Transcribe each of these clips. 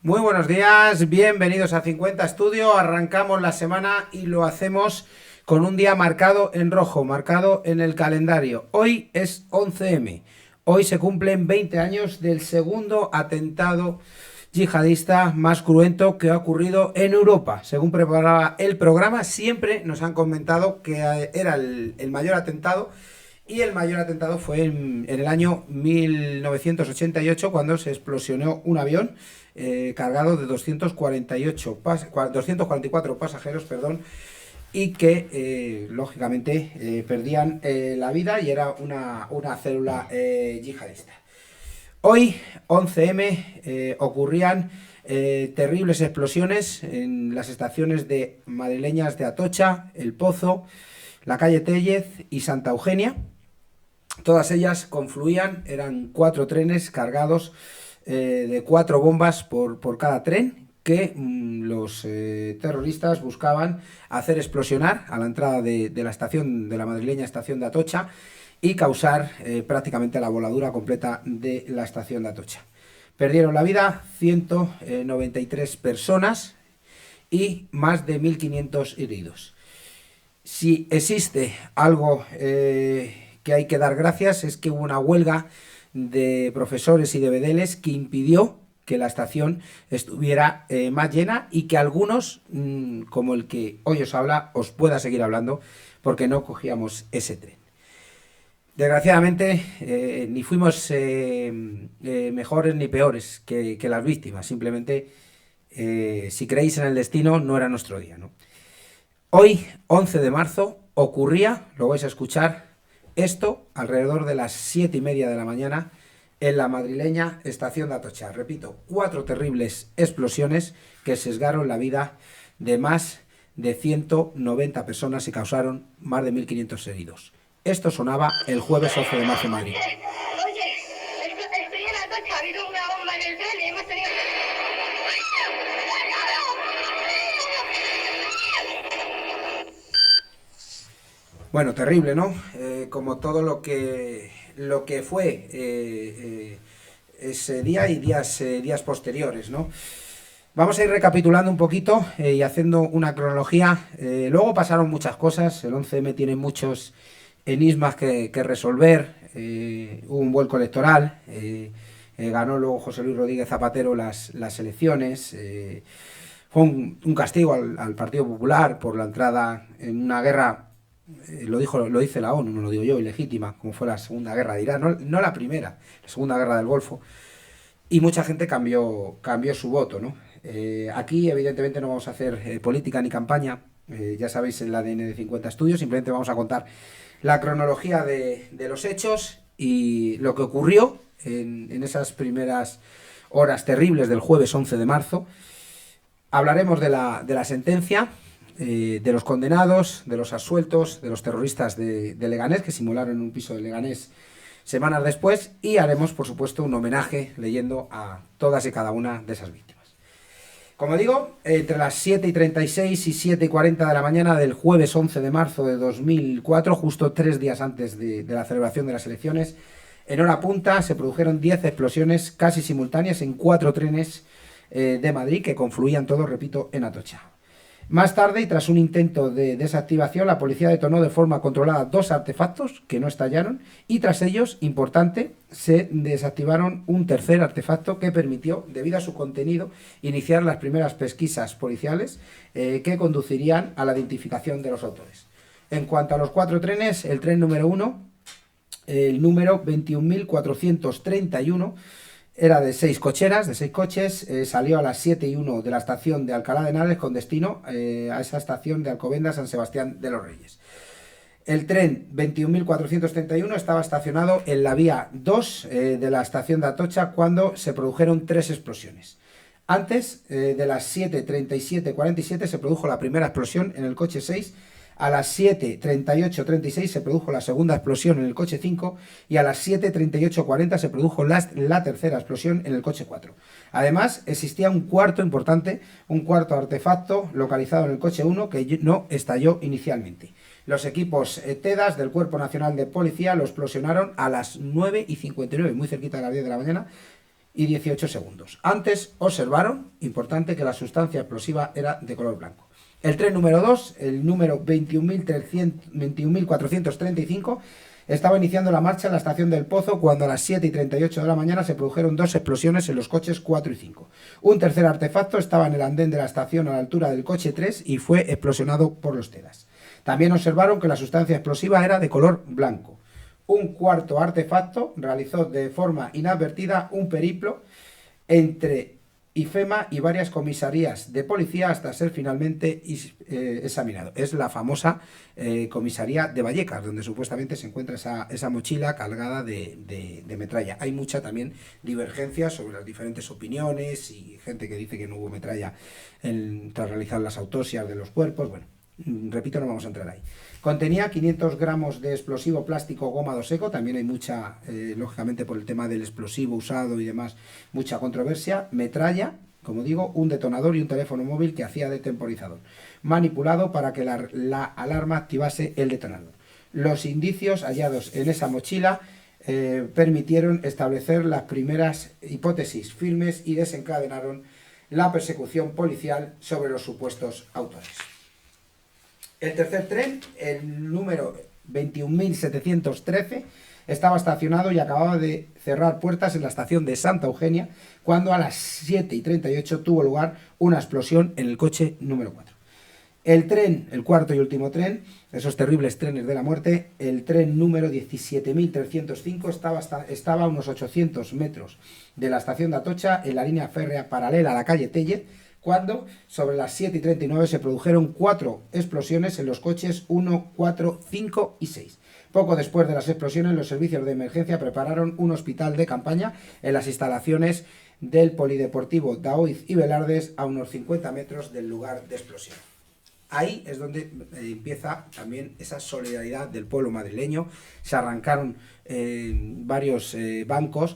Muy buenos días, bienvenidos a 50 Estudio. Arrancamos la semana y lo hacemos con un día marcado en rojo, marcado en el calendario. Hoy es 11M. Hoy se cumplen 20 años del segundo atentado yihadista más cruento que ha ocurrido en Europa. Según preparaba el programa, siempre nos han comentado que era el mayor atentado. Y el mayor atentado fue en el año 1988, cuando se explosionó un avión cargado de 244 pasajeros, perdón, y que lógicamente perdían la vida, y era una célula yihadista. Hoy, 11M, ocurrían terribles explosiones en las estaciones madrileñas de Atocha, El Pozo, la calle Tellez y Santa Eugenia. Todas ellas confluían, eran 4 trenes cargados de 4 bombas por cada tren, que los terroristas buscaban hacer explosionar a la entrada de la estación, de la madrileña estación de Atocha, y causar prácticamente la voladura completa de la estación de Atocha. Perdieron la vida 193 personas y más de 1.500 heridos. Si existe algo que hay que dar gracias, es que hubo una huelga de profesores y de bedeles que impidió que la estación estuviera más llena, y que algunos, como el que hoy os habla, os pueda seguir hablando, porque no cogíamos ese tren. Desgraciadamente, ni fuimos mejores ni peores que las víctimas. Simplemente, si creéis en el destino, no era nuestro día, ¿no? Hoy, 11 de marzo, ocurría, lo vais a escuchar, esto alrededor de las 7:30 de la mañana en la madrileña estación de Atocha. Repito, 4 terribles explosiones que sesgaron la vida de más de 190 personas y causaron más de 1.500 heridos. Esto sonaba el jueves 11 de marzo en Madrid. Oye, estoy en Atocha, ha habido una bomba en el tren y hemos tenido... Bueno, terrible, ¿no? Como todo lo que fue ese día y días posteriores, ¿no? Vamos a ir recapitulando un poquito y haciendo una cronología. Luego pasaron muchas cosas. El 11M tiene muchos enigmas que resolver. Hubo un vuelco electoral. Ganó luego José Luis Rodríguez Zapatero las elecciones. Fue un castigo al Partido Popular por la entrada en una guerra. Lo dice la ONU, no lo digo yo, ilegítima, como fue la Segunda Guerra de Irán, no la primera, la Segunda Guerra del Golfo. Y mucha gente cambió su voto, ¿no? Aquí, evidentemente, no vamos a hacer política ni campaña. Ya sabéis el ADN de 50 Estudios. Simplemente vamos a contar la cronología de los hechos y lo que ocurrió en esas primeras horas terribles del jueves 11 de marzo. Hablaremos de la sentencia, de los condenados, de los absueltos, de los terroristas de Leganés, que simularon en un piso de Leganés semanas después, y haremos, por supuesto, un homenaje leyendo a todas y cada una de esas víctimas. Como digo, entre las 7:36 y 7:40 de la mañana del jueves 11 de marzo de 2004, justo 3 días antes de la celebración de las elecciones, en hora punta se produjeron 10 explosiones casi simultáneas en 4 trenes de Madrid, que confluían todos, repito, en Atocha. Más tarde, y tras un intento de desactivación, la policía detonó de forma controlada 2 artefactos que no estallaron, y tras ellos, importante, se desactivaron un tercer artefacto que permitió, debido a su contenido, iniciar las primeras pesquisas policiales que conducirían a la identificación de los autores. En cuanto a los 4 trenes, el tren número 1, el número 21.431, era de 6 cocheras, de 6 coches. Salió a las 7:01 de la estación de Alcalá de Henares con destino a esa estación de Alcobendas, San Sebastián de los Reyes. El tren 21.431 estaba estacionado en la vía 2 de la estación de Atocha cuando se produjeron 3 explosiones. Antes de las 7:37:47 se produjo la primera explosión en el coche 6. A las 7:38:36 se produjo la segunda explosión en el coche 5, y a las 7:38:40 se produjo la tercera explosión en el coche 4. Además, existía un cuarto importante, un cuarto artefacto localizado en el coche 1 que no estalló inicialmente. Los equipos TEDAS del Cuerpo Nacional de Policía lo explosionaron a las 9:59, muy cerquita de las 10 de la mañana, y 18 segundos. Antes observaron, importante, que la sustancia explosiva era de color blanco. El tren número 2, el número 21.435, estaba iniciando la marcha en la estación del Pozo cuando a las 7:38 de la mañana se produjeron dos explosiones en los coches 4 y 5. Un tercer artefacto estaba en el andén de la estación a la altura del coche 3 y fue explosionado por los TEDAS. También observaron que la sustancia explosiva era de color blanco. Un cuarto artefacto realizó de forma inadvertida un periplo entre IFEMA y varias comisarías de policía hasta ser finalmente examinado. Es la famosa comisaría de Vallecas, donde supuestamente se encuentra esa mochila cargada de metralla. Hay mucha también divergencia sobre las diferentes opiniones y gente que dice que no hubo metralla tras realizar las autopsias de los cuerpos. Bueno, repito, no vamos a entrar ahí. Contenía 500 gramos de explosivo plástico gómado seco. También hay mucha, lógicamente por el tema del explosivo usado y demás, mucha controversia. Metralla, como digo, un detonador y un teléfono móvil que hacía de temporizador, manipulado para que la alarma activase el detonador. Los indicios hallados en esa mochila permitieron establecer las primeras hipótesis firmes y desencadenaron la persecución policial sobre los supuestos autores. El tercer tren, el número 21.713, estaba estacionado y acababa de cerrar puertas en la estación de Santa Eugenia cuando a las 7:38 tuvo lugar una explosión en el coche número 4. El tren, el cuarto y último tren, esos terribles trenes de la muerte, el tren número 17.305 estaba a unos 800 metros de la estación de Atocha en la línea férrea paralela a la calle Tellez, cuando sobre las 7:39 se produjeron 4 explosiones en los coches 1, 4, 5 y 6. Poco después de las explosiones, los servicios de emergencia prepararon un hospital de campaña en las instalaciones del Polideportivo Daoiz y Velardes, a unos 50 metros del lugar de explosión. Ahí es donde empieza también esa solidaridad del pueblo madrileño. Se arrancaron varios bancos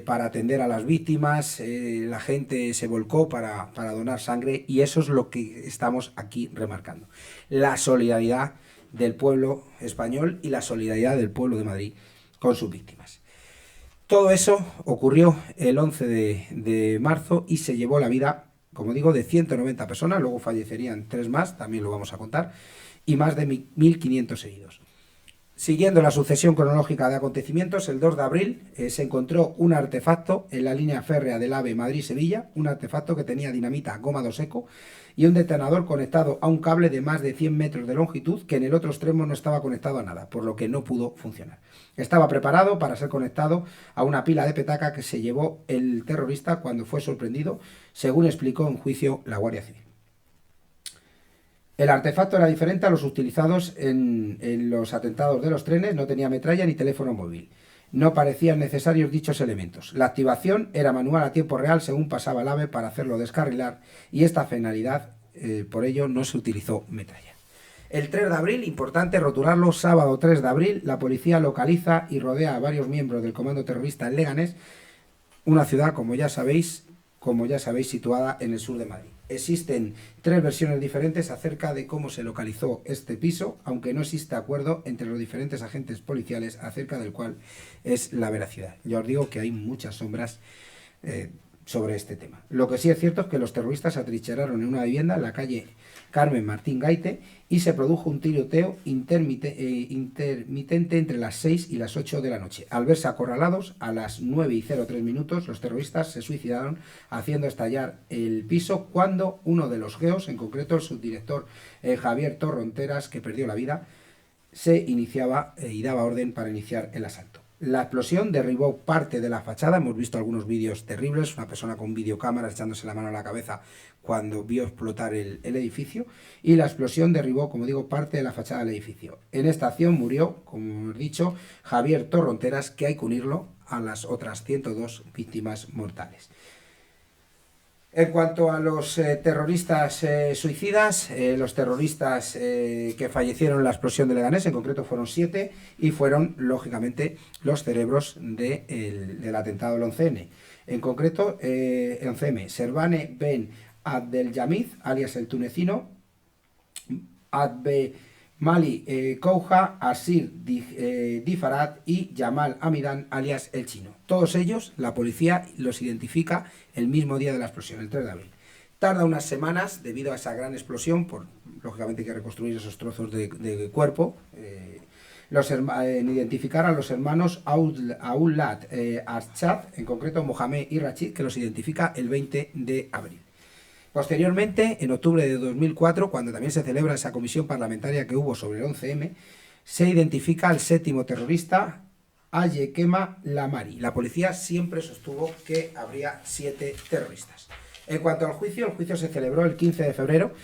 para atender a las víctimas, la gente se volcó para donar sangre, y eso es lo que estamos aquí remarcando. La solidaridad del pueblo español y la solidaridad del pueblo de Madrid con sus víctimas. Todo eso ocurrió el 11 de marzo y se llevó la vida, como digo, de 190 personas, luego fallecerían 3 más, también lo vamos a contar, y más de 1.500 heridos. Siguiendo la sucesión cronológica de acontecimientos, el 2 de abril se encontró un artefacto en la línea férrea del AVE Madrid-Sevilla, un artefacto que tenía dinamita gómado seco y un detonador conectado a un cable de más de 100 metros de longitud que en el otro extremo no estaba conectado a nada, por lo que no pudo funcionar. Estaba preparado para ser conectado a una pila de petaca que se llevó el terrorista cuando fue sorprendido, según explicó en juicio la Guardia Civil. El artefacto era diferente a los utilizados en los atentados de los trenes, no tenía metralla ni teléfono móvil. No parecían necesarios dichos elementos. La activación era manual a tiempo real según pasaba el AVE para hacerlo descarrilar, y esta finalidad, por ello, no se utilizó metralla. El 3 de abril, importante rotularlo, sábado 3 de abril, la policía localiza y rodea a varios miembros del comando terrorista en Leganés, una ciudad, como ya sabéis, situada en el sur de Madrid. Existen 3 versiones diferentes acerca de cómo se localizó este piso, aunque no existe acuerdo entre los diferentes agentes policiales acerca del cual es la veracidad. Ya os digo que hay muchas sombras sobre este tema. Lo que sí es cierto es que los terroristas se atrincheraron en una vivienda en la calle Carmen Martín Gaite y se produjo un tiroteo intermitente entre las 6 y las 8 de la noche. Al verse acorralados, a las 9:03 minutos, los terroristas se suicidaron haciendo estallar el piso cuando uno de los geos, en concreto el subdirector Javier Torronteras, que perdió la vida, se iniciaba y daba orden para iniciar el asalto. La explosión derribó parte de la fachada, hemos visto algunos vídeos terribles, una persona con videocámara echándose la mano a la cabeza cuando vio explotar el edificio, y la explosión derribó, como digo, parte de la fachada del edificio. En esta acción murió, como hemos dicho, Javier Torronteras, que hay que unirlo a las otras 102 víctimas mortales. En cuanto a los terroristas suicidas, los terroristas que fallecieron en la explosión de Leganés, en concreto fueron 7, y fueron, lógicamente, los cerebros del atentado del 11M. En concreto, el 11M, Servane Ben Abdeljamid, alias el tunecino, Adbe Mali Kouha, Asir Difarat y Yamal Amidan, alias El Chino. Todos ellos, la policía los identifica el mismo día de la explosión, el 3 de abril. Tarda unas semanas, debido a esa gran explosión, lógicamente hay que reconstruir esos trozos de cuerpo, en identificar a los hermanos Aulat Archad, en concreto Mohamed y Rachid, que los identifica el 20 de abril. Posteriormente, en octubre de 2004, cuando también se celebra esa comisión parlamentaria que hubo sobre el 11M, se identifica al séptimo terrorista, Ayekema Lamari. La policía siempre sostuvo que habría 7 terroristas. En cuanto al juicio, el juicio se celebró el 15 de febrero,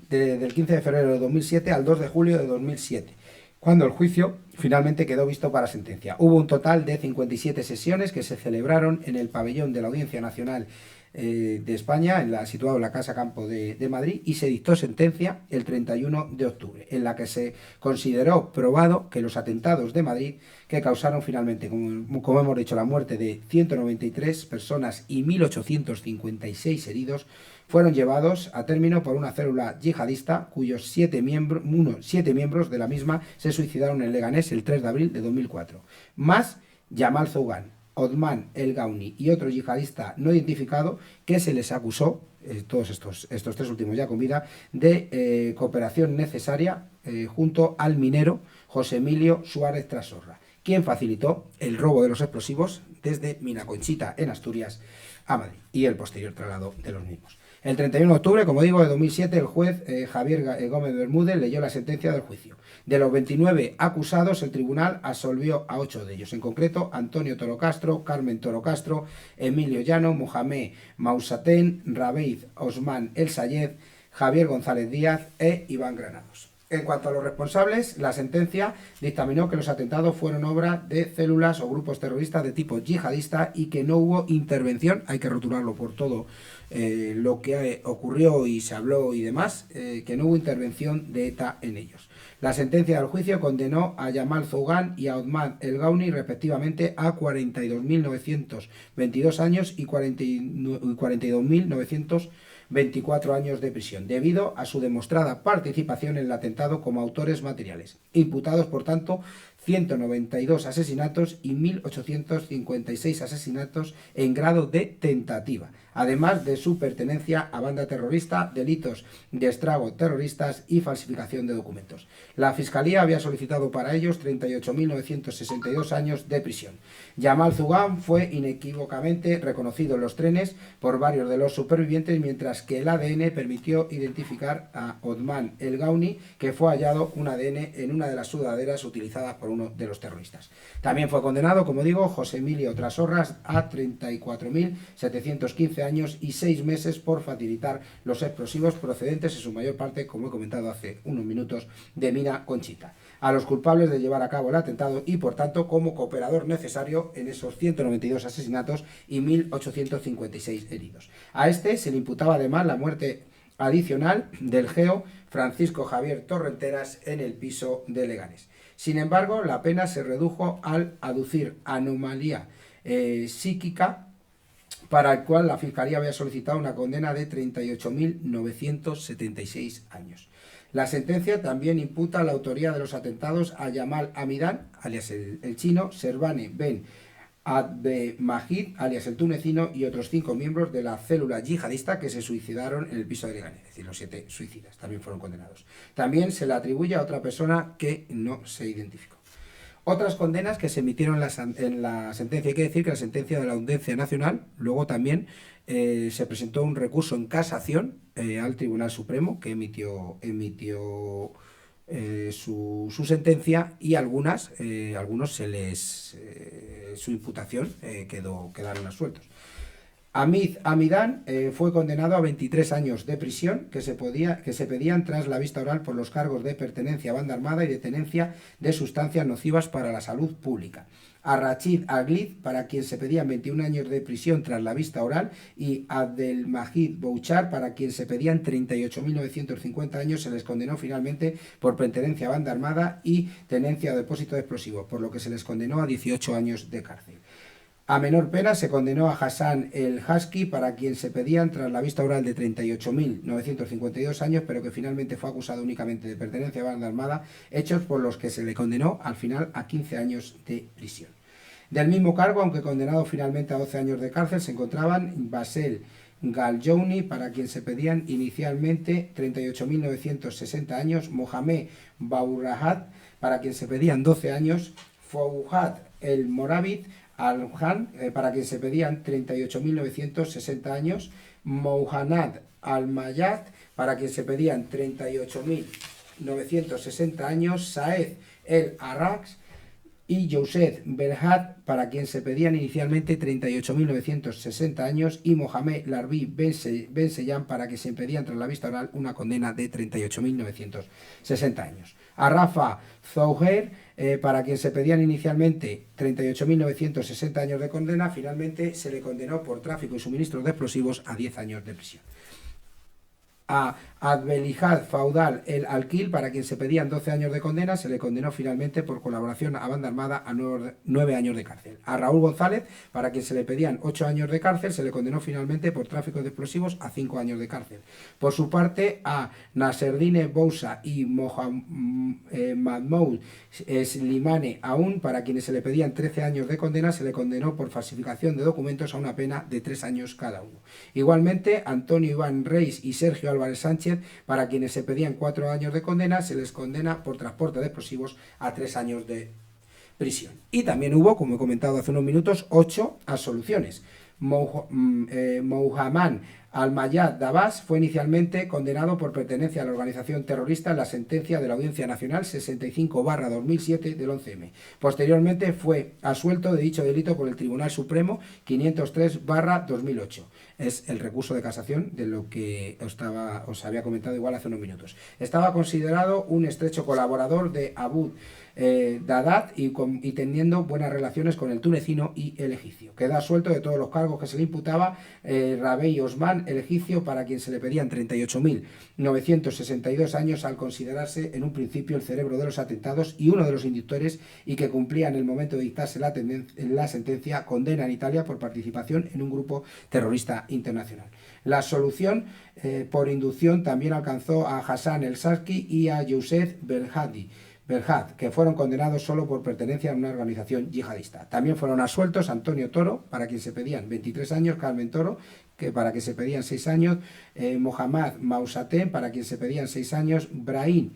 del 15 de febrero de 2007 al 2 de julio de 2007, cuando el juicio finalmente quedó visto para sentencia. Hubo un total de 57 sesiones que se celebraron en el pabellón de la Audiencia Nacional de España, situado en la Casa Campo de Madrid, y se dictó sentencia el 31 de octubre, en la que se consideró probado que los atentados de Madrid, que causaron finalmente, como hemos dicho, la muerte de 193 personas y 1.856 heridos, fueron llevados a término por una célula yihadista cuyos 7 miembros de la misma se suicidaron en Leganés el 3 de abril de 2004, más Yamal Zougan, Othman El Gauni y otro yihadista no identificado que se les acusó, todos estos 3 últimos ya con vida, de cooperación necesaria junto al minero José Emilio Suárez Trasorra, quien facilitó el robo de los explosivos desde Minaconchita, en Asturias, a Madrid, y el posterior traslado de los mismos. El 31 de octubre, como digo, de 2007, el juez Javier Gómez Bermúdez leyó la sentencia del juicio. De los 29 acusados, el tribunal absolvió a 8 de ellos, en concreto Antonio Toro Castro, Carmen Toro Castro, Emilio Llano, Mohamed Mausatén, Rabeid Osman El Sayed, Javier González Díaz e Iván Granados. En cuanto a los responsables, la sentencia dictaminó que los atentados fueron obra de células o grupos terroristas de tipo yihadista y que no hubo intervención, hay que rotularlo por todo lo que ocurrió y se habló y demás, que no hubo intervención de ETA en ellos. La sentencia del juicio condenó a Yamal Zougan y a Othman El Gauni respectivamente a 42.922 años y 42.924 años de prisión, debido a su demostrada participación en el atentado como autores materiales, imputados por tanto 192 asesinatos y 1.856 asesinatos en grado de tentativa, además de su pertenencia a banda terrorista, delitos de estrago terroristas y falsificación de documentos. La Fiscalía había solicitado para ellos 38.962 años de prisión. Yamal Zougan fue inequívocamente reconocido en los trenes por varios de los supervivientes, mientras que el ADN permitió identificar a Othman El Gauni, que fue hallado un ADN en una de las sudaderas utilizadas por uno de los terroristas. También fue condenado, como digo, José Emilio Trasorras a 34.715 años y 6 meses por facilitar los explosivos procedentes en su mayor parte, como he comentado hace unos minutos, de Minaconchita, a los culpables de llevar a cabo el atentado y, por tanto, como cooperador necesario en esos 192 asesinatos y 1.856 heridos. A este se le imputaba además la muerte adicional del geo Francisco Javier Torrenteras en el piso de Leganés. Sin embargo, la pena se redujo al aducir anomalía psíquica, para el cual la Fiscalía había solicitado una condena de 38.976 años. La sentencia también imputa la autoría de los atentados a Yamal Amidan, alias el Chino, Servane Ben Abdelmajid, alias el Tunecino, y otros 5 miembros de la célula yihadista que se suicidaron en el piso de Leganés, es decir, los 7 suicidas también fueron condenados. También se le atribuye a otra persona que no se identificó. Otras condenas que se emitieron en la sentencia, hay que decir que la sentencia de la Audiencia Nacional, luego también se presentó un recurso en casación al Tribunal Supremo, que emitió su sentencia, y algunos su imputación quedaron absueltos. Hamid Amidan fue condenado a 23 años de prisión que se pedían tras la vista oral por los cargos de pertenencia a banda armada y de tenencia de sustancias nocivas para la salud pública. A Rachid Aglid, para quien se pedían 21 años de prisión tras la vista oral, y a Abdelmajid Bouchar, para quien se pedían 38.950 años, se les condenó finalmente por pertenencia a banda armada y tenencia o depósito de explosivos, por lo que se les condenó a 18 años de cárcel. A menor pena se condenó a Hassan el Husky, para quien se pedían tras la vista oral de 38.952 años, pero que finalmente fue acusado únicamente de pertenencia a banda armada, hechos por los que se le condenó al final a 15 años de prisión. Del mismo cargo, aunque condenado finalmente a 12 años de cárcel, se encontraban Basel Galjouni, para quien se pedían inicialmente 38.960 años, Mohamed Bourahad, para quien se pedían 12 años, Fouad el Moravit Al-Han, para quien se pedían 38.960 años, Mouhanad Al-Mayad, para quien se pedían 38.960 años, Saed el-Arrax y Youssef Belhad, para quien se pedían inicialmente 38.960 años, y Mohamed Larbi Ben Seyyan, para que se pedían tras la vista oral una condena de 38.960 años. A Rafa Zouher, para quien se pedían inicialmente 38.960 años de condena, finalmente se le condenó por tráfico y suministro de explosivos a 10 años de prisión. A Abdelhad Faudal el Alquil, para quien se pedían 12 años de condena, se le condenó finalmente por colaboración a banda armada a 9 años de cárcel. A Raúl González, para quien se le pedían 8 años de cárcel, se le condenó finalmente por tráfico de explosivos a 5 años de cárcel. Por su parte, a Nasreddine Boussa y Mahmoud Slimane Aoun, para quienes se le pedían 13 años de condena, se le condenó por falsificación de documentos a una pena de 3 años cada uno. Igualmente, Antonio Iván Reis y Sergio Álvarez Sánchez, para quienes se pedían 4 años de condena, se les condena por transporte de explosivos a 3 años de prisión. Y también hubo, como he comentado hace unos minutos, 8 absoluciones. Mohamed Al-Mayad Dabas fue inicialmente condenado por pertenencia a la organización terrorista en la sentencia de la Audiencia Nacional 65/2007 del 11M. Posteriormente fue absuelto de dicho delito por el Tribunal Supremo 503/2008. Es el recurso de casación de lo que os había comentado igual hace unos minutos. Estaba considerado un estrecho colaborador de Abu Dadat y teniendo buenas relaciones con el tunecino y el egipcio. Queda absuelto de todos los cargos que se le imputaba Rabei Osman, el egipcio, para quien se le pedían 38.962 años, al considerarse en un principio el cerebro de los atentados y uno de los inductores, y que cumplía en el momento de dictarse la sentencia condena en Italia por participación en un grupo terrorista internacional. La absolución por inducción también alcanzó a Hassan el Husky y a Youssef Belhad, que fueron condenados solo por pertenencia a una organización yihadista. También fueron absueltos Antonio Toro, para quien se pedían 23 años, Carmen Toro, para quien se pedían 6 años, Mohammad Mousaten, para quien se pedían 6 años, Brahim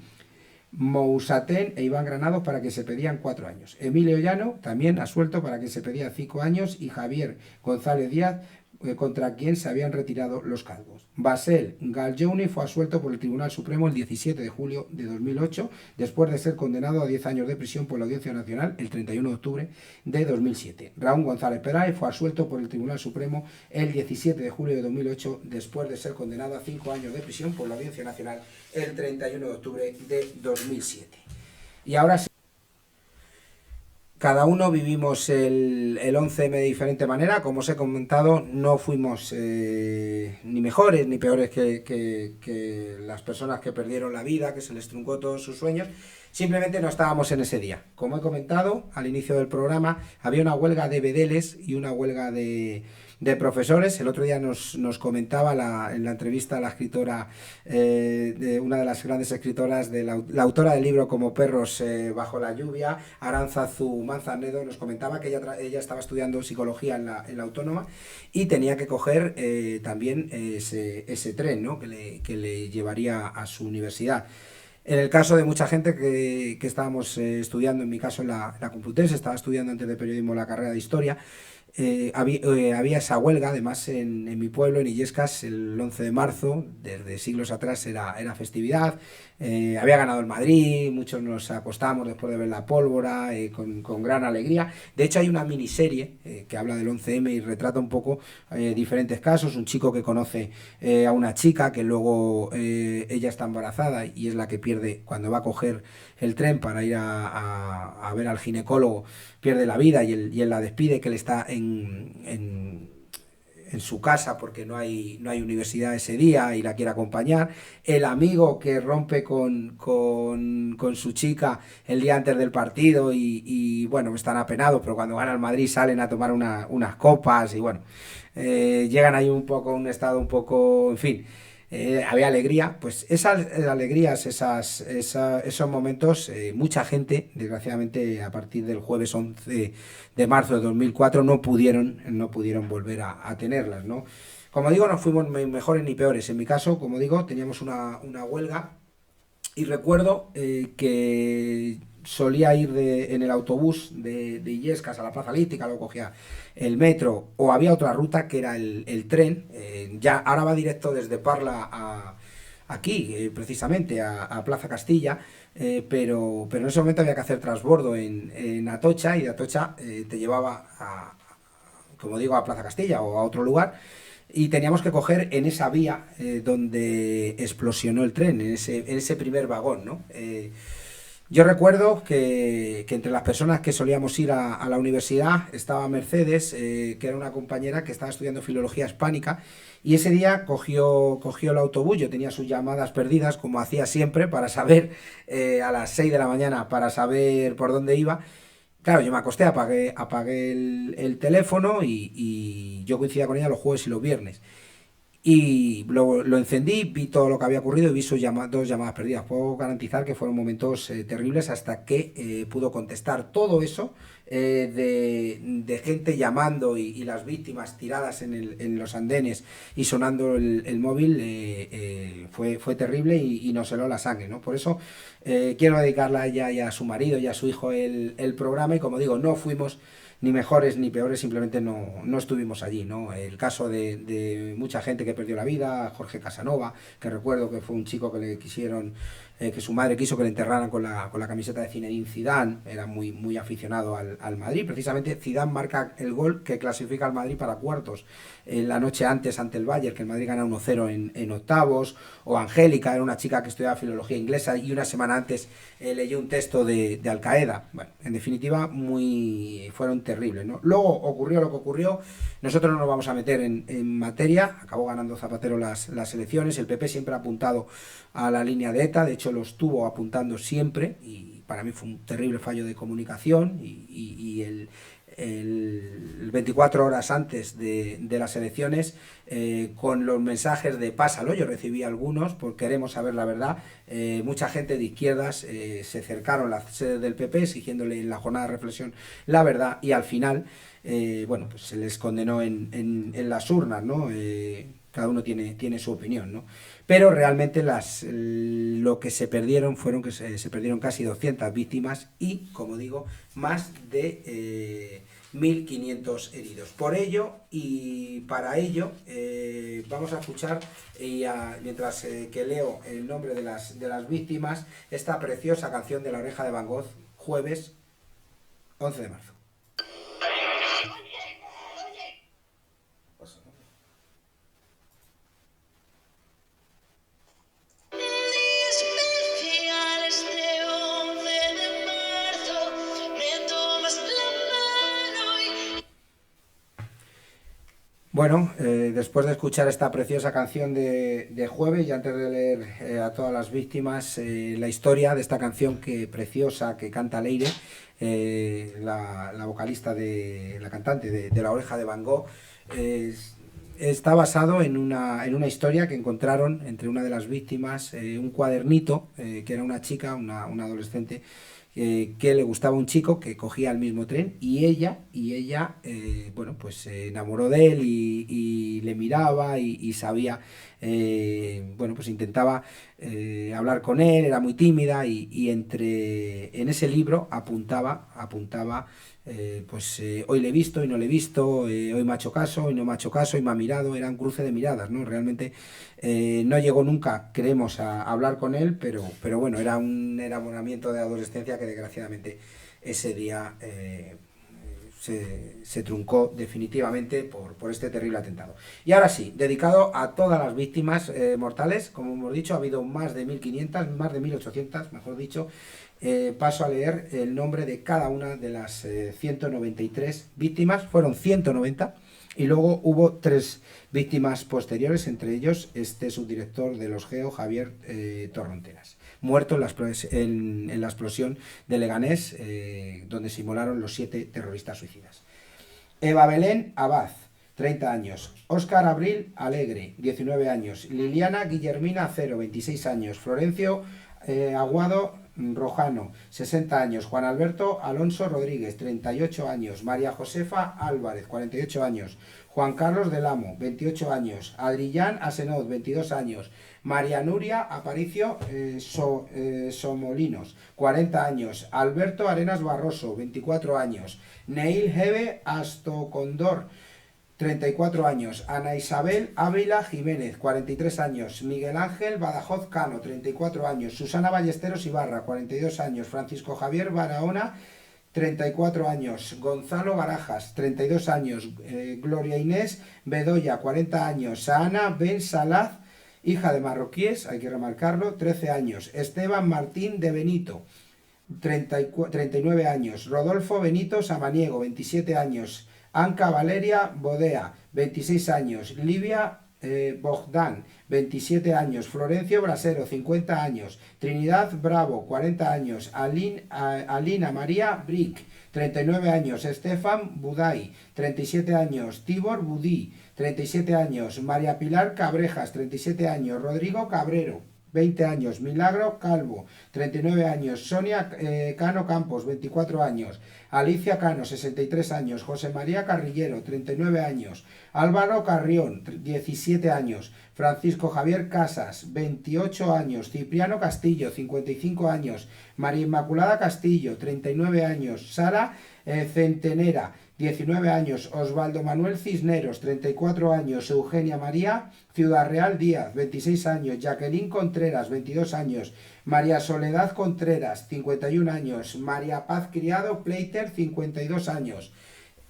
Mousaten e Iván Granados, para quien se pedían 4 años. Emilio Llano, también absuelto, para quien se pedían 5 años, y Javier González Díaz, contra quien se habían retirado los cargos. Basel Galjouni fue absuelto por el Tribunal Supremo el 17 de julio de 2008, después de ser condenado a 10 años de prisión por la Audiencia Nacional el 31 de octubre de 2007. Raúl González Peláez fue absuelto por el Tribunal Supremo el 17 de julio de 2008, después de ser condenado a 5 años de prisión por la Audiencia Nacional el 31 de octubre de 2007. Y ahora sí, cada uno vivimos el 11M de diferente manera. Como os he comentado, no fuimos ni mejores ni peores que las personas que perdieron la vida, que se les truncó todos sus sueños. Simplemente no estábamos en ese día. Como he comentado al inicio del programa, había una huelga de bedeles y una huelga de profesores. El otro día nos comentaba en la entrevista a la escritora, de una de las grandes escritoras, la autora del libro Como perros bajo la lluvia, Arantzazu Manzanedo, nos comentaba que ella estaba estudiando psicología en la Autónoma y tenía que coger también ese tren, ¿no?, que le llevaría a su universidad. En el caso de mucha gente que estábamos estudiando, en mi caso en la Complutense, estaba estudiando antes de periodismo la carrera de historia, había esa huelga. Además en mi pueblo, en Illescas, el 11 de marzo, desde siglos atrás era festividad. Había ganado el Madrid, muchos nos acostamos después de ver la pólvora, con gran alegría. De hecho hay una miniserie que habla del 11M y retrata un poco diferentes casos. Un chico que conoce a una chica, que luego ella está embarazada y es la que pierde cuando va a coger el tren para ir a ver al ginecólogo, pierde la vida y él la despide, que él está en en su casa porque no hay universidad ese día y la quiere acompañar, el amigo que rompe con su chica el día antes del partido bueno, están apenados, pero cuando van al Madrid salen a tomar unas copas y bueno, llegan ahí un poco a un estado un poco, en fin. Había alegría, pues esas alegrías, esos momentos, mucha gente, desgraciadamente, a partir del jueves 11 de marzo de 2004 no pudieron volver a tenerlas, ¿no? Como digo, no fuimos mejores ni peores. En mi caso, como digo, teníamos una huelga y recuerdo que solía ir en el autobús de Illescas a la Plaza Lítica, luego cogía el metro o había otra ruta que era el tren. Ya ahora va directo desde Parla aquí, precisamente, a Plaza Castilla, pero en ese momento había que hacer transbordo en Atocha y de Atocha te llevaba como digo, a Plaza Castilla o a otro lugar y teníamos que coger en esa vía donde explosionó el tren, en ese primer vagón, ¿no? Yo recuerdo que entre las personas que solíamos ir a la universidad estaba Mercedes, que era una compañera que estaba estudiando filología hispánica, y ese día cogió el autobús. Yo tenía sus llamadas perdidas, como hacía siempre, para saber, a las 6 de la mañana, para saber por dónde iba. Claro, yo me acosté, apagué el teléfono y yo coincidía con ella los jueves y los viernes. Y lo encendí, vi todo lo que había ocurrido y vi dos llamadas perdidas. Puedo garantizar que fueron momentos terribles hasta que pudo contestar todo eso de gente llamando y las víctimas tiradas en los andenes y sonando el móvil. Fue terrible y nos heló la sangre, ¿no? Por eso quiero dedicarle a ella y a su marido y a su hijo el programa y como digo, no fuimos ni mejores ni peores, simplemente no estuvimos allí, ¿no? El caso de mucha gente que perdió la vida, Jorge Casanova, que recuerdo que fue un chico que le quisieron, que su madre quiso que le enterraran con la camiseta de Zinedine Zidane, era muy aficionado al Madrid, precisamente Zidane marca el gol que clasifica al Madrid para cuartos, la noche antes ante el Bayern, que el Madrid gana 1-0 en octavos, o Angélica, era una chica que estudiaba filología inglesa y una semana antes leyó un texto de Al Qaeda. Bueno, en definitiva, fueron terribles, ¿no? Luego ocurrió lo que ocurrió, nosotros no nos vamos a meter en materia, acabó ganando Zapatero las elecciones, el PP siempre ha apuntado a la línea de ETA, de hecho lo estuvo apuntando siempre, y para mí fue un terrible fallo de comunicación, y el 24 horas antes de las elecciones, con los mensajes de pásalo, yo recibí algunos, porque queremos saber la verdad, mucha gente de izquierdas se acercaron a la sede del PP exigiéndole en la jornada de reflexión la verdad, y al final, bueno, pues se les condenó en las urnas, ¿no? Cada uno tiene su opinión, ¿no? Pero realmente lo que se perdieron fueron que se perdieron casi 200 víctimas y, como digo, más de 1.500 heridos. Por ello y para ello vamos a escuchar, mientras que leo el nombre de las víctimas, esta preciosa canción de La Oreja de Van Gogh, jueves 11 de marzo. Bueno, después de escuchar esta preciosa canción de Jueves y antes de leer a todas las víctimas, la historia de esta canción preciosa que canta Leire, la vocalista la cantante de La Oreja de Van Gogh, está basado en una historia que encontraron entre una de las víctimas, un cuadernito, que era una chica, una adolescente, que le gustaba un chico que cogía el mismo tren y ella bueno, pues se enamoró de él y le miraba y sabía, bueno, pues intentaba hablar con él, era muy tímida y en ese libro apuntaba pues hoy le he visto y no le he visto, hoy me ha hecho caso, hoy no me ha hecho caso, hoy me ha mirado, era un cruce de miradas, ¿no? Realmente no llegó nunca, creemos, a hablar con él, pero bueno, era un enamoramiento de adolescencia que desgraciadamente ese día se truncó definitivamente por este terrible atentado. Y ahora sí, dedicado a todas las víctimas mortales, como hemos dicho, ha habido más de 1.500, más de 1.800, mejor dicho. Paso a leer el nombre de cada una de las 193 víctimas, fueron 190, Y luego hubo 3 víctimas posteriores, entre ellos este subdirector de los GEO, Javier Torronteras, muerto en la explosión de Leganés, donde se inmolaron los 7 terroristas suicidas. Eva Belén Abad, 30 años. Óscar Abril Alegre, 19 años. Liliana Guillermina Acero, 26 años. Florencio Aguado Rojano, 60 años. Juan Alberto Alonso Rodríguez, 38 años. María Josefa Álvarez, 48 años. Juan Carlos del Amo, 28 años. Adrián Asenot, 22 años. María Nuria Aparicio Somolinos, 40 años. Alberto Arenas Barroso, 24 años. Neil Hebe Astocondor, 34 años. Ana Isabel Ávila Jiménez, 43 años. Miguel Ángel Badajoz Cano, 34 años. Susana Ballesteros Ibarra, 42 años. Francisco Javier Barahona, 34 años. Gonzalo Barajas, 32 años. Gloria Inés Bedoya, 40 años. Saana Ben Salaz, hija de marroquíes, hay que remarcarlo, 13 años. Esteban Martín de Benito, 39 años. Rodolfo Benito Samaniego, 27 años. Anca Valeria Bodea, 26 años. Livia Bogdan, 27 años. Florencio Brasero, 50 años. Trinidad Bravo, 40 años. Alina María Brick, 39 años. Estefan Buday, 37 años. Tibor Budí, 37 años. María Pilar Cabrejas, 37 años. Rodrigo Cabrero, 20 años. Milagro Calvo, 39 años. Sonia Cano Campos, 24 años. Alicia Cano, 63 años. José María Carrillero, 39 años. Álvaro Carrión, 17 años. Francisco Javier Casas, 28 años. Cipriano Castillo, 55 años. María Inmaculada Castillo, 39 años. Sara Centenera, 19 años. Osvaldo Manuel Cisneros, 34 años. Eugenia María Ciudad Real Díaz, 26 años. Jacqueline Contreras, 22 años. María Soledad Contreras, 51 años. María Paz Criado Pleiter, 52 años.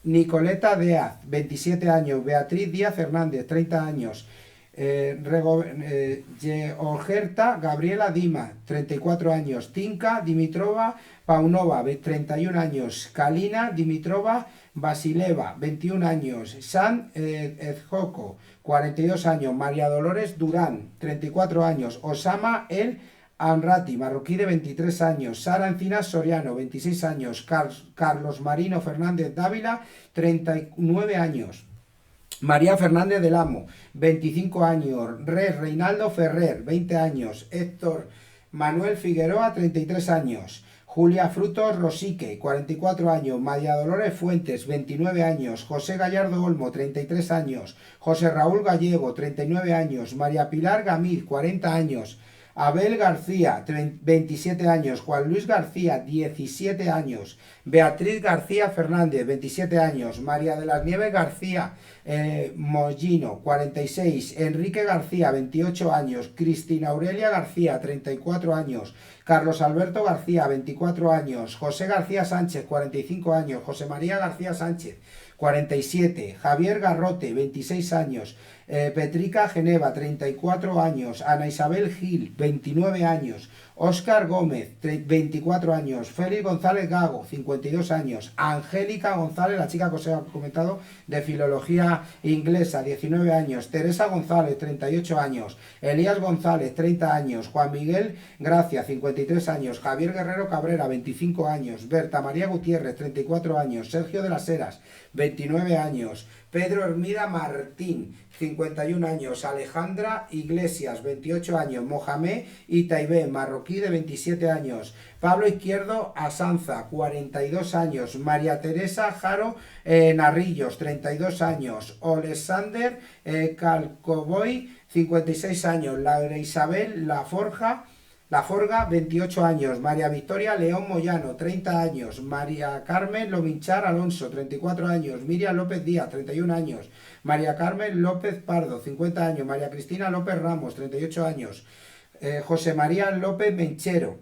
Nicoleta Deaz, 27 años. Beatriz Díaz Hernández, 30 años. Georgerta Gabriela Dima, 34 años. Tinka Dimitrova Paunova, 31 años. Kalina Dimitrova Basileva, 21 años. San Ezjoko, 42 años. María Dolores Durán, 34 años. Osama El Amrati, marroquí, de 23 años. Sara Encinas Soriano, 26 años. Carlos Marino Fernández Dávila, 39 años. María Fernández del Amo, 25 años. Reinaldo Ferrer, 20 años. Héctor Manuel Figueroa, 33 años. Julia Frutos Rosique, 44 años. María Dolores Fuentes, 29 años. José Gallardo Olmo, 33 años. José Raúl Gallego, 39 años. María Pilar Gamiz, 40 años. Abel García, 27 años. Juan Luis García, 17 años. Beatriz García Fernández, 27 años. María de las Nieves García Mollino, 46. Enrique García, 28 años. Cristina Aurelia García, 34 años. Carlos Alberto García, 24 años. José García Sánchez, 45 años. José María García Sánchez, 47. Javier Garrote, 26 años. Petrica Geneva, 34 años. Ana Isabel Gil, 29 años. Óscar Gómez, 24 años. Félix González Gago, 52 años. Angélica González, la chica que os he comentado, de filología inglesa, 19 años. Teresa González, 38 años. Elías González, 30 años. Juan Miguel Gracia, 53 años. Javier Guerrero Cabrera, 25 años. Berta María Gutiérrez, 34 años. Sergio de las Heras, 29 años. Pedro Hermida Martín, 51 años. Alejandra Iglesias, 28 años. Mohamed Itaibé, marroquí, de 27 años. Pablo Izquierdo Asanza, 42 años. María Teresa Jaro Narrillos, 32 años. Alexander Calcoboy, 56 años. Laura Isabel Laforga, 28 años. María Victoria León Moyano, 30 años. María Carmen Lominchar Alonso, 34 años. Miriam López Díaz, 31 años. María Carmen López Pardo, 50 años. María Cristina López Ramos, 38 años. José María López Menchero,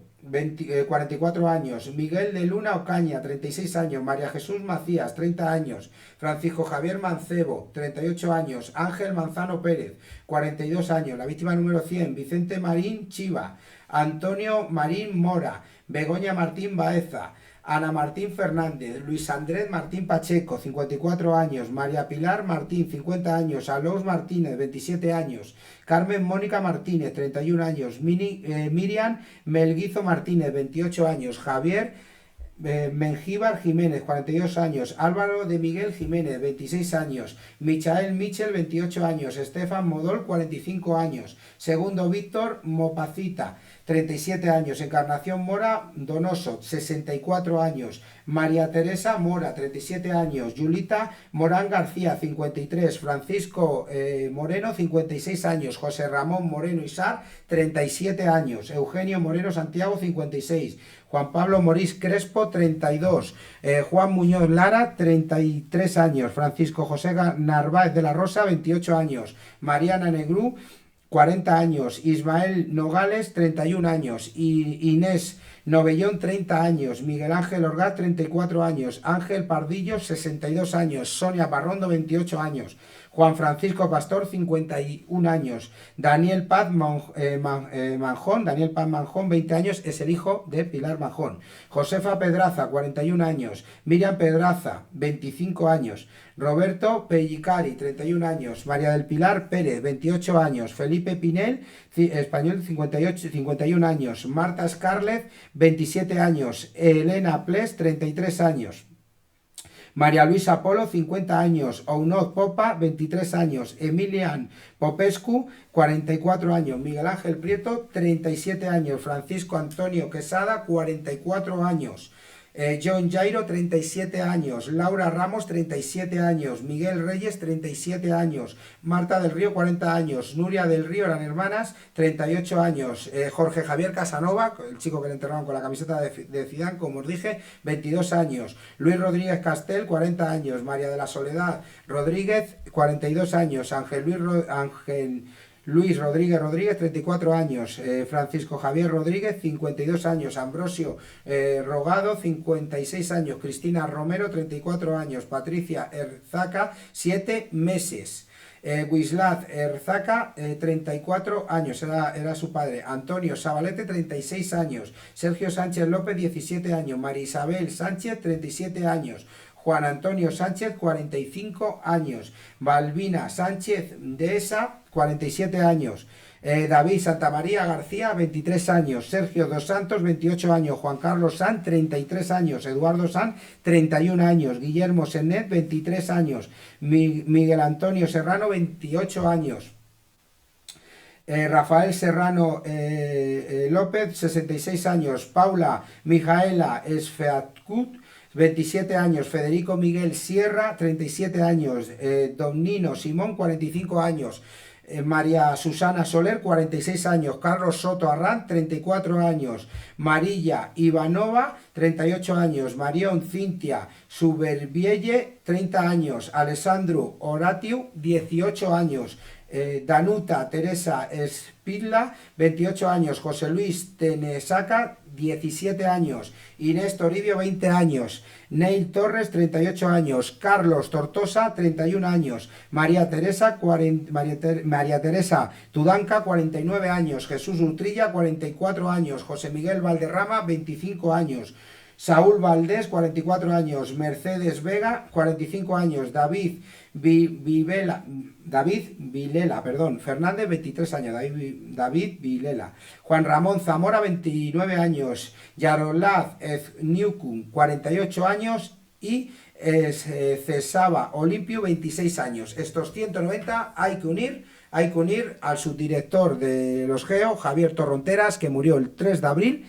44 años. Miguel de Luna Ocaña, 36 años. María Jesús Macías, 30 años. Francisco Javier Mancebo, 38 años. Ángel Manzano Pérez, 42 años. La víctima número 100, Vicente Marín Chiva. Antonio Marín Mora. Begoña Martín Baeza. Ana Martín Fernández, Luis Andrés Martín Pacheco, 54 años, María Pilar Martín, 50 años, Alous Martínez, 27 años, Carmen Mónica Martínez, 31 años, Miriam Melguizo Martínez, 28 años, Javier Mengíbar Jiménez, 42 años, Álvaro de Miguel Jiménez, 26 años, Michael Michel, 28 años, Estefan Modol, 45 años, segundo Víctor Mopacita, 37 años, Encarnación Mora Donoso, 64 años, María Teresa Mora, 37 años, Yulita Morán García, 53, Francisco Moreno, 56 años, José Ramón Moreno Isar, 37 años, Eugenio Moreno Santiago, 56, Juan Pablo Morís Crespo, 32, Juan Muñoz Lara, 33 años, Francisco José Narváez de la Rosa, 28 años, Mariana Negrú, 40 años, Ismael Nogales, 31 años, Inés Novellón, 30 años, Miguel Ángel Orgaz, 34 años, Ángel Pardillo, 62 años, Sonia Parrondo, 28 años, Juan Francisco Pastor, 51 años, Daniel Paz Manjón, 20 años, es el hijo de Pilar Manjón, Josefa Pedraza, 41 años, Miriam Pedraza, 25 años, Roberto Pellicari, 31 años, María del Pilar Pérez, 28 años, Felipe Pinel, español, 51 años, Marta Scarlett, 27 años, Elena Ples, 33 años, María Luisa Polo, 50 años, Ounod Popa, 23 años, Emilian Popescu, 44 años, Miguel Ángel Prieto, 37 años, Francisco Antonio Quesada, 44 años, John Jairo, 37 años, Laura Ramos, 37 años, Miguel Reyes, 37 años, Marta del Río, 40 años, Nuria del Río, eran hermanas, 38 años, Jorge Javier Casanova, el chico que le enterraron con la camiseta de Zidane, como os dije, 22 años, Luis Rodríguez Castel, 40 años, María de la Soledad Rodríguez, 42 años, Luis Rodríguez, 34 años, Francisco Javier Rodríguez, 52 años, Ambrosio Rogado, 56 años, Cristina Romero, 34 años, Patricia Erzaca, 7 meses, Wislat Erzaca, 34 años, era su padre, Antonio Sabalete, 36 años, Sergio Sánchez López, 17 años, María Isabel Sánchez, 37 años, Juan Antonio Sánchez, 45 años, Balbina Sánchez Dehesa, 47 años, David Santamaría García, 23 años, Sergio Dos Santos, 28 años, Juan Carlos San, 33 años, Eduardo San, 31 años, Guillermo Senet, 23 años, Miguel Antonio Serrano, 28 años, Rafael Serrano López, 66 años, Paula Mijaela Esfeatkut, 27 años, Federico Miguel Sierra, 37 años, Don Nino Simón, 45 años, María Susana Soler, 46 años, Carlos Soto Arran, 34 años, Marilla Ivanova, 38 años, Marión Cintia Suberbielle, 30 años, Alessandro Horatiu, 18 años, Danuta Teresa Spidla, 28 años, José Luis Tenesaca, 17 años, Inés Toribio, 20 años, Neil Torres, 38 años, Carlos Tortosa, 31 años, María Teresa Tudanca, 49 años, Jesús Utrilla, 44 años, José Miguel Valderrama, 25 años, Saúl Valdés, 44 años, Mercedes Vega, 45 años, David Vilela, Fernández, 23 años, David Vilela, Juan Ramón Zamora, 29 años, Yaroslav Newcomb, 48 años y Cesaba Olimpio, 26 años. Estos 190 hay que unir al subdirector de los GEO, Javier Torronteras, que murió el 3 de abril.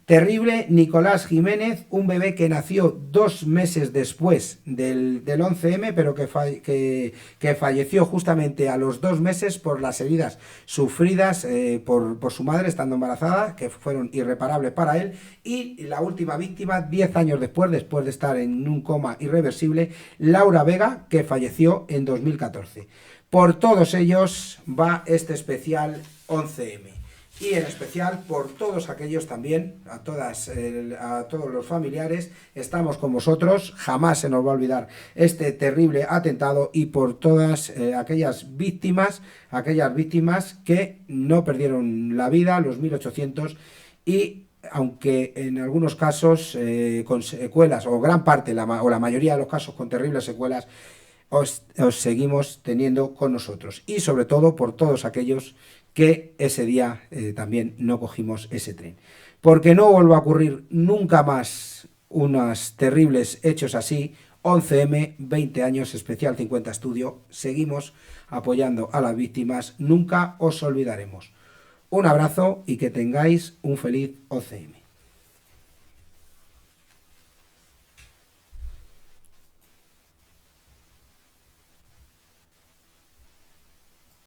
Terrible, Nicolás Jiménez, un bebé que nació 2 meses después del 11M, pero que falleció justamente a los 2 meses por las heridas sufridas por su madre estando embarazada, que fueron irreparables para él, y la última víctima, 10 años después de estar en un coma irreversible, Laura Vega, que falleció en 2014. Por todos ellos va este especial 11M. Y en especial por todos aquellos también, a todos los familiares, estamos con vosotros, jamás se nos va a olvidar este terrible atentado, y por todas aquellas víctimas que no perdieron la vida, los 1800, y aunque en algunos casos con secuelas, o gran parte, o la mayoría de los casos con terribles secuelas, os seguimos teniendo con nosotros. Y sobre todo por todos aquellos que ese día también no cogimos ese tren. Porque no vuelva a ocurrir nunca más unos terribles hechos así. 11M, 20 años, especial 50 estudio. Seguimos apoyando a las víctimas. Nunca os olvidaremos. Un abrazo y que tengáis un feliz 11M.